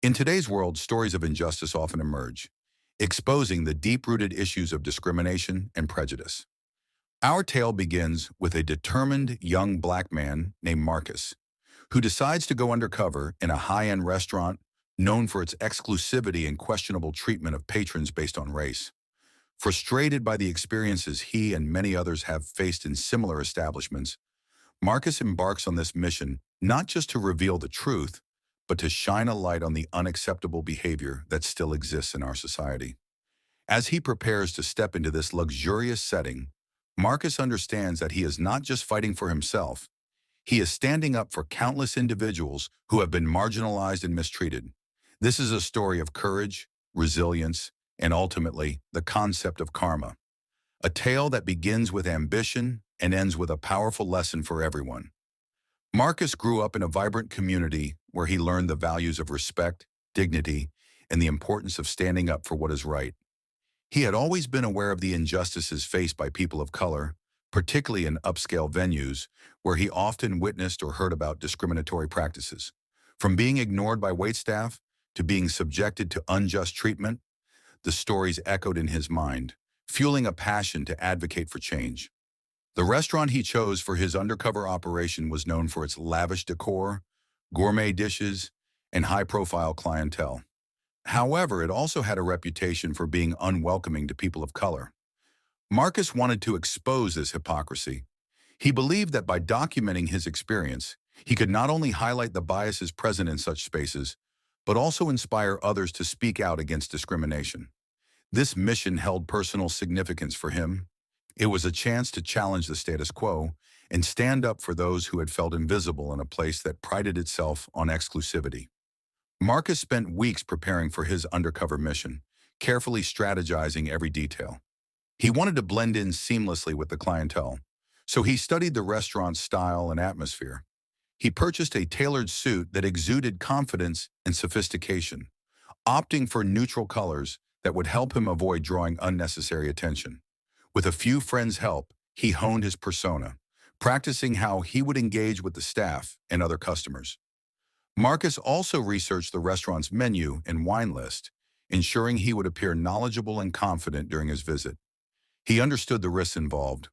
In today's world, stories of injustice often emerge, exposing the deep-rooted issues of discrimination and prejudice. Our tale begins with a determined young black man named Marcus, who decides to go undercover in a high-end restaurant known for its exclusivity and questionable treatment of patrons based on race. Frustrated by the experiences he and many others have faced in similar establishments, Marcus embarks on this mission not just to reveal the truth, but to shine a light on the unacceptable behavior that still exists in our society. As he prepares to step into this luxurious setting, Marcus understands that he is not just fighting for himself, he is standing up for countless individuals who have been marginalized and mistreated. This is a story of courage, resilience, and ultimately, the concept of karma. A tale that begins with ambition and ends with a powerful lesson for everyone. Marcus grew up in a vibrant community where he learned the values of respect, dignity, and the importance of standing up for what is right. He had always been aware of the injustices faced by people of color, particularly in upscale venues where he often witnessed or heard about discriminatory practices. From being ignored by waitstaff to being subjected to unjust treatment, the stories echoed in his mind, fueling a passion to advocate for change. The restaurant he chose for his undercover operation was known for its lavish decor, gourmet dishes, and high-profile clientele. However, it also had a reputation for being unwelcoming to people of color. Marcus wanted to expose this hypocrisy. He believed that by documenting his experience, he could not only highlight the biases present in such spaces, but also inspire others to speak out against discrimination. This mission held personal significance for him. It was a chance to challenge the status quo and stand up for those who had felt invisible in a place that prided itself on exclusivity. Marcus spent weeks preparing for his undercover mission, carefully strategizing every detail. He wanted to blend in seamlessly with the clientele, so he studied the restaurant's style and atmosphere. He purchased a tailored suit that exuded confidence and sophistication, opting for neutral colors that would help him avoid drawing unnecessary attention. With a few friends' help, he honed his persona, practicing how he would engage with the staff and other customers. Marcus also researched the restaurant's menu and wine list, ensuring he would appear knowledgeable and confident during his visit. He understood the risks involved.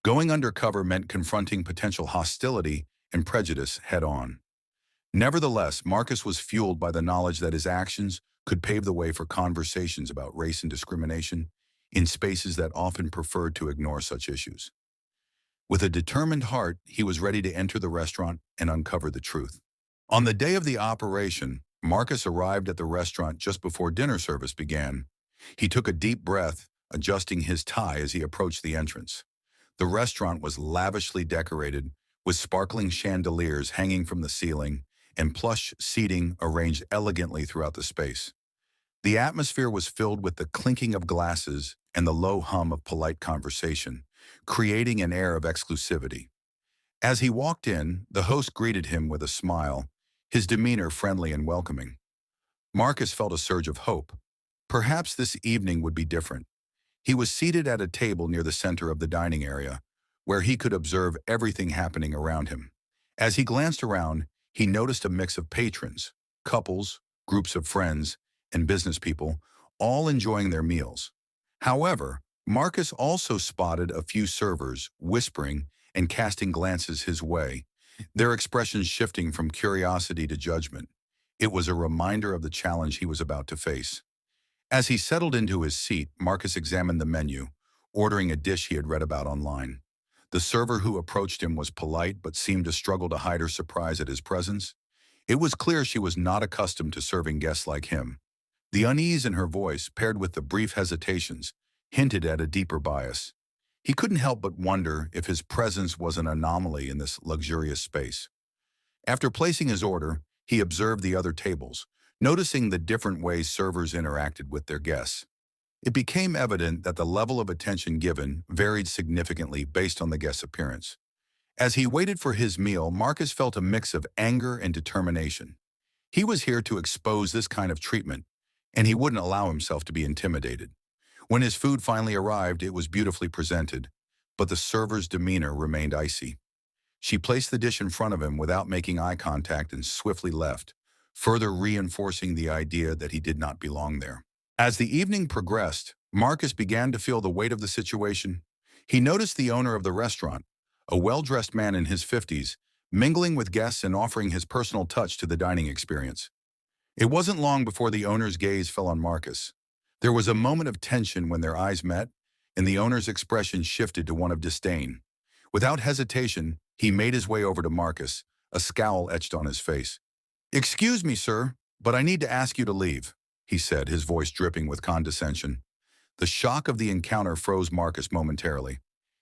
Going undercover meant confronting potential hostility and prejudice head-on. Nevertheless, Marcus was fueled by the knowledge that his actions could pave the way for conversations about race and discrimination in spaces that often preferred to ignore such issues. With a determined heart, he was ready to enter the restaurant and uncover the truth. On the day of the operation, Marcus arrived at the restaurant just before dinner service began. He took a deep breath, adjusting his tie as he approached the entrance. The restaurant was lavishly decorated, with sparkling chandeliers hanging from the ceiling and plush seating arranged elegantly throughout the space. The atmosphere was filled with the clinking of glasses and the low hum of polite conversation, creating an air of exclusivity. As he walked in, the host greeted him with a smile, his demeanor friendly and welcoming. Marcus felt a surge of hope. Perhaps this evening would be different. He was seated at a table near the center of the dining area, where he could observe everything happening around him. As he glanced around, he noticed a mix of patrons, couples, groups of friends, and business people, all enjoying their meals. However, Marcus also spotted a few servers whispering and casting glances his way, their expressions shifting from curiosity to judgment. It was a reminder of the challenge he was about to face. As he settled into his seat, Marcus examined the menu, ordering a dish he had read about online. The server who approached him was polite but seemed to struggle to hide her surprise at his presence. It was clear she was not accustomed to serving guests like him. The unease in her voice, paired with the brief hesitations, hinted at a deeper bias. He couldn't help but wonder if his presence was an anomaly in this luxurious space. After placing his order, he observed the other tables, noticing the different ways servers interacted with their guests. It became evident that the level of attention given varied significantly based on the guest's appearance. As he waited for his meal, Marcus felt a mix of anger and determination. He was here to expose this kind of treatment, and he wouldn't allow himself to be intimidated. When his food finally arrived, it was beautifully presented, but the server's demeanor remained icy. She placed the dish in front of him without making eye contact and swiftly left, further reinforcing the idea that he did not belong there. As the evening progressed, Marcus began to feel the weight of the situation. He noticed the owner of the restaurant, a well-dressed man in his 50s, mingling with guests and offering his personal touch to the dining experience. It wasn't long before the owner's gaze fell on Marcus. There was a moment of tension when their eyes met, and the owner's expression shifted to one of disdain. Without hesitation, he made his way over to Marcus, a scowl etched on his face. "Excuse me, sir, but I need to ask you to leave," he said, his voice dripping with condescension. The shock of the encounter froze Marcus momentarily.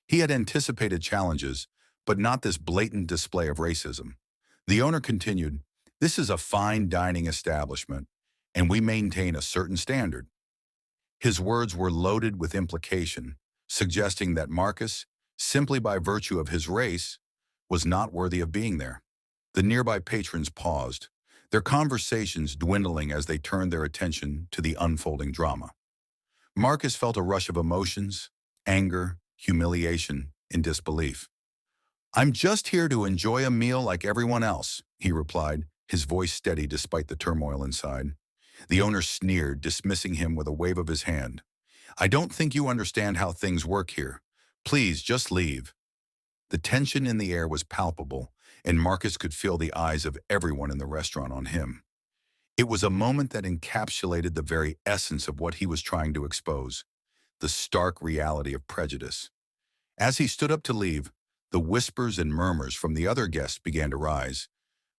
He had anticipated challenges, but not this blatant display of racism. The owner continued, "This is a fine dining establishment, and we maintain a certain standard." His words were loaded with implication, suggesting that Marcus, simply by virtue of his race, was not worthy of being there. The nearby patrons paused, their conversations dwindling as they turned their attention to the unfolding drama. Marcus felt a rush of emotions, anger, humiliation, and disbelief. "I'm just here to enjoy a meal like everyone else," he replied, his voice steady despite the turmoil inside. The owner sneered, dismissing him with a wave of his hand. "I don't think you understand how things work here. Please, just leave." The tension in the air was palpable, and Marcus could feel the eyes of everyone in the restaurant on him. It was a moment that encapsulated the very essence of what he was trying to expose, the stark reality of prejudice. As he stood up to leave, the whispers and murmurs from the other guests began to rise,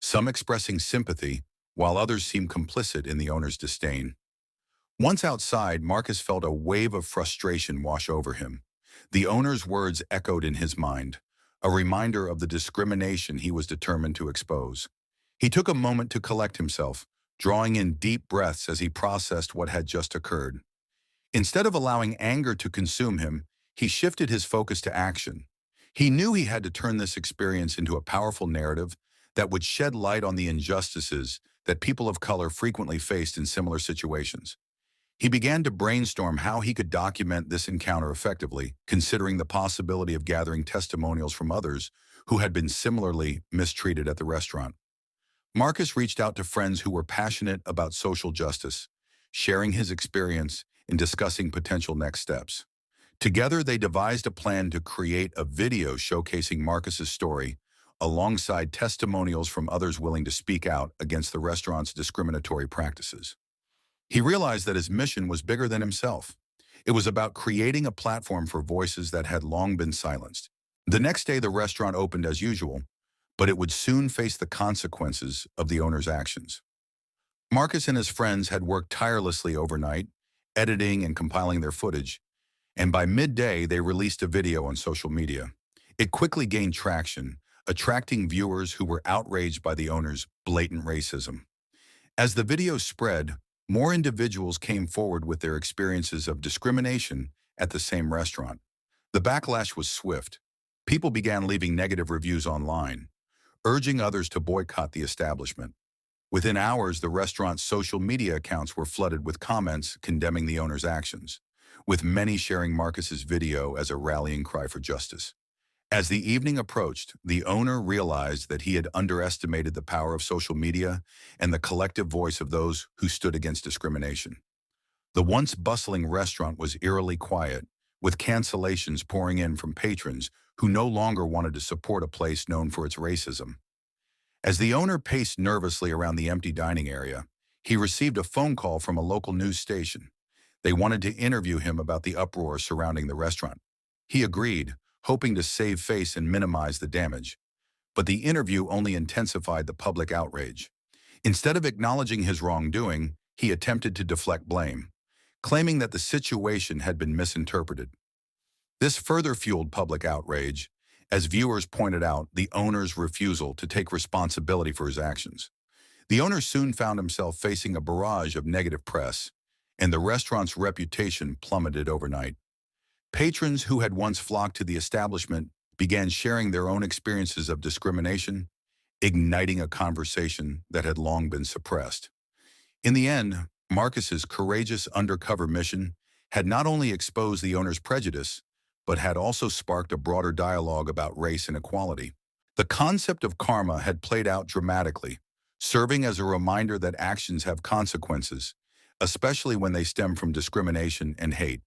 some expressing sympathy, while others seemed complicit in the owner's disdain. Once outside, Marcus felt a wave of frustration wash over him. The owner's words echoed in his mind, a reminder of the discrimination he was determined to expose. He took a moment to collect himself, drawing in deep breaths as he processed what had just occurred. Instead of allowing anger to consume him, he shifted his focus to action. He knew he had to turn this experience into a powerful narrative that would shed light on the injustices that people of color frequently faced in similar situations. He began to brainstorm how he could document this encounter effectively, considering the possibility of gathering testimonials from others who had been similarly mistreated at the restaurant. Marcus reached out to friends who were passionate about social justice, sharing his experience and discussing potential next steps. Together, they devised a plan to create a video showcasing Marcus's story, alongside testimonials from others willing to speak out against the restaurant's discriminatory practices. He realized that his mission was bigger than himself. It was about creating a platform for voices that had long been silenced. The next day, the restaurant opened as usual, but it would soon face the consequences of the owner's actions. Marcus and his friends had worked tirelessly overnight, editing and compiling their footage, and by midday, they released a video on social media. It quickly gained traction, attracting viewers who were outraged by the owner's blatant racism. As the video spread, more individuals came forward with their experiences of discrimination at the same restaurant. The backlash was swift. People began leaving negative reviews online, urging others to boycott the establishment. Within hours, the restaurant's social media accounts were flooded with comments condemning the owner's actions, with many sharing Marcus's video as a rallying cry for justice. As the evening approached, the owner realized that he had underestimated the power of social media and the collective voice of those who stood against discrimination. The once bustling restaurant was eerily quiet, with cancellations pouring in from patrons who no longer wanted to support a place known for its racism. As the owner paced nervously around the empty dining area, he received a phone call from a local news station. They wanted to interview him about the uproar surrounding the restaurant. He agreed, hoping to save face and minimize the damage. But the interview only intensified the public outrage. Instead of acknowledging his wrongdoing, he attempted to deflect blame, claiming that the situation had been misinterpreted. This further fueled public outrage, as viewers pointed out the owner's refusal to take responsibility for his actions. The owner soon found himself facing a barrage of negative press, and the restaurant's reputation plummeted overnight. Patrons who had once flocked to the establishment began sharing their own experiences of discrimination, igniting a conversation that had long been suppressed. In the end, Marcus's courageous undercover mission had not only exposed the owner's prejudice, but had also sparked a broader dialogue about race and equality. The concept of karma had played out dramatically, serving as a reminder that actions have consequences, especially when they stem from discrimination and hate.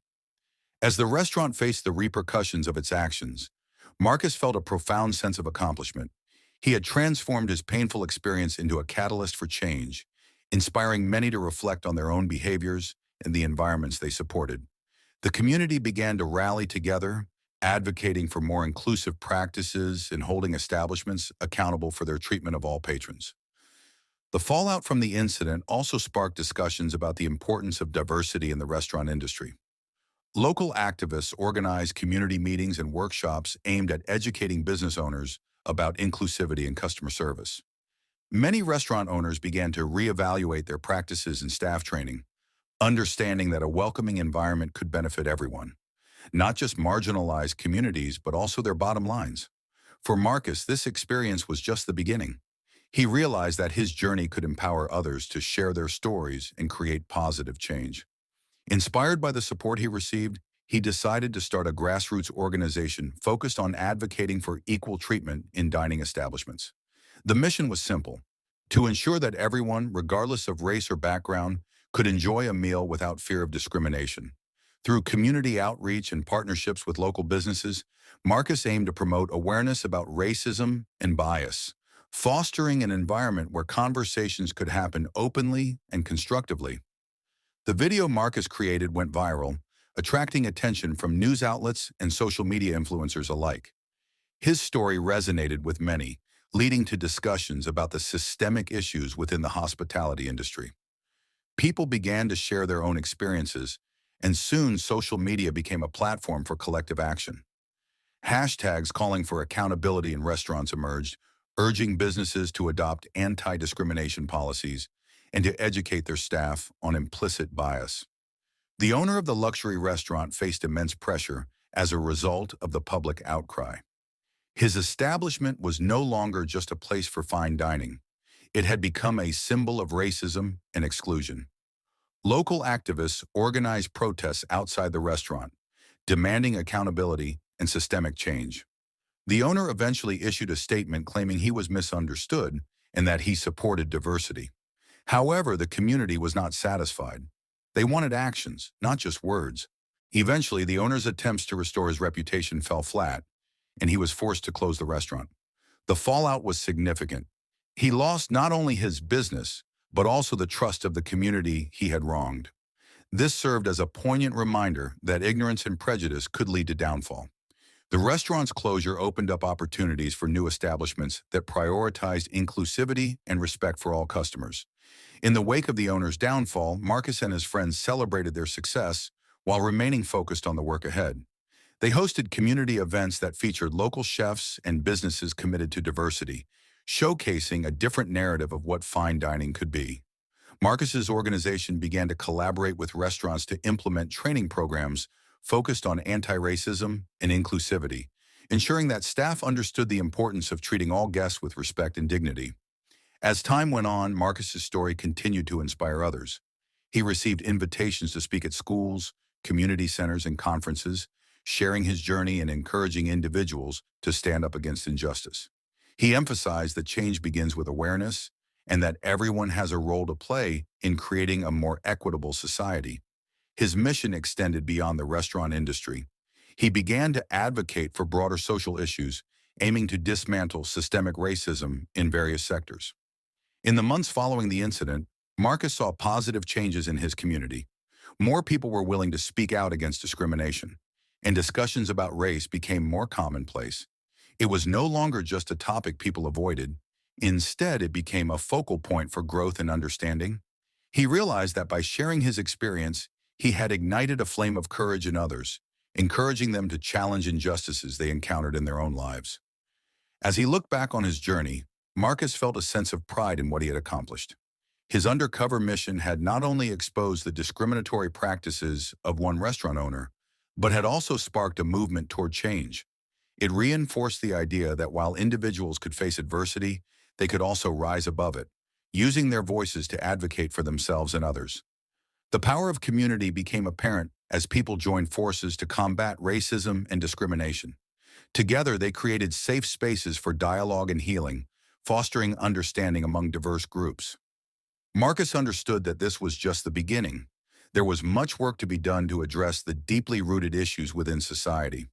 As the restaurant faced the repercussions of its actions, Marcus felt a profound sense of accomplishment. He had transformed his painful experience into a catalyst for change, inspiring many to reflect on their own behaviors and the environments they supported. The community began to rally together, advocating for more inclusive practices and holding establishments accountable for their treatment of all patrons. The fallout from the incident also sparked discussions about the importance of diversity in the restaurant industry. Local activists organized community meetings and workshops aimed at educating business owners about inclusivity and customer service. Many restaurant owners began to reevaluate their practices and staff training, understanding that a welcoming environment could benefit everyone, not just marginalized communities, but also their bottom lines. For Marcus, this experience was just the beginning. He realized that his journey could empower others to share their stories and create positive change. Inspired by the support he received, he decided to start a grassroots organization focused on advocating for equal treatment in dining establishments. The mission was simple: to ensure that everyone, regardless of race or background, could enjoy a meal without fear of discrimination. Through community outreach and partnerships with local businesses, Marcus aimed to promote awareness about racism and bias, fostering an environment where conversations could happen openly and constructively. The video Marcus created went viral, attracting attention from news outlets and social media influencers alike. His story resonated with many, leading to discussions about the systemic issues within the hospitality industry. People began to share their own experiences, and soon social media became a platform for collective action. Hashtags calling for accountability in restaurants emerged, urging businesses to adopt anti-discrimination policies and to educate their staff on implicit bias. The owner of the luxury restaurant faced immense pressure as a result of the public outcry. His establishment was no longer just a place for fine dining. It had become a symbol of racism and exclusion. Local activists organized protests outside the restaurant, demanding accountability and systemic change. The owner eventually issued a statement claiming he was misunderstood and that he supported diversity. However, the community was not satisfied. They wanted actions, not just words. Eventually, the owner's attempts to restore his reputation fell flat, and he was forced to close the restaurant. The fallout was significant. He lost not only his business, but also the trust of the community he had wronged. This served as a poignant reminder that ignorance and prejudice could lead to downfall. The restaurant's closure opened up opportunities for new establishments that prioritized inclusivity and respect for all customers. In the wake of the owner's downfall, Marcus and his friends celebrated their success while remaining focused on the work ahead. They hosted community events that featured local chefs and businesses committed to diversity, showcasing a different narrative of what fine dining could be. Marcus's organization began to collaborate with restaurants to implement training programs focused on anti-racism and inclusivity, ensuring that staff understood the importance of treating all guests with respect and dignity. As time went on, Marcus's story continued to inspire others. He received invitations to speak at schools, community centers, and conferences, sharing his journey and encouraging individuals to stand up against injustice. He emphasized that change begins with awareness and that everyone has a role to play in creating a more equitable society. His mission extended beyond the restaurant industry. He began to advocate for broader social issues, aiming to dismantle systemic racism in various sectors. In the months following the incident, Marcus saw positive changes in his community. More people were willing to speak out against discrimination, and discussions about race became more commonplace. It was no longer just a topic people avoided. Instead, it became a focal point for growth and understanding. He realized that by sharing his experience, he had ignited a flame of courage in others, encouraging them to challenge injustices they encountered in their own lives. As he looked back on his journey, Marcus felt a sense of pride in what he had accomplished. His undercover mission had not only exposed the discriminatory practices of one restaurant owner, but had also sparked a movement toward change. It reinforced the idea that while individuals could face adversity, they could also rise above it, using their voices to advocate for themselves and others. The power of community became apparent as people joined forces to combat racism and discrimination. Together, they created safe spaces for dialogue and healing, fostering understanding among diverse groups. Marcus understood that this was just the beginning. There was much work to be done to address the deeply rooted issues within society.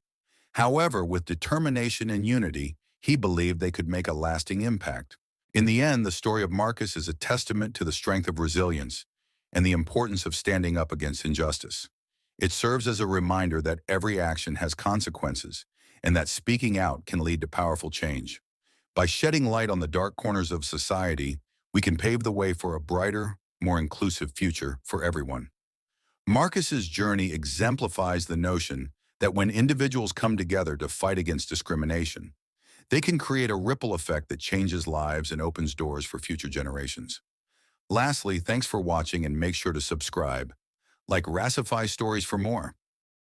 However, with determination and unity, he believed they could make a lasting impact. In the end, the story of Marcus is a testament to the strength of resilience and the importance of standing up against injustice. It serves as a reminder that every action has consequences and that speaking out can lead to powerful change. By shedding light on the dark corners of society, we can pave the way for a brighter, more inclusive future for everyone. Marcus's journey exemplifies the notion that when individuals come together to fight against discrimination, they can create a ripple effect that changes lives and opens doors for future generations. Lastly, thanks for watching and make sure to subscribe. Like Rassify Stories for more.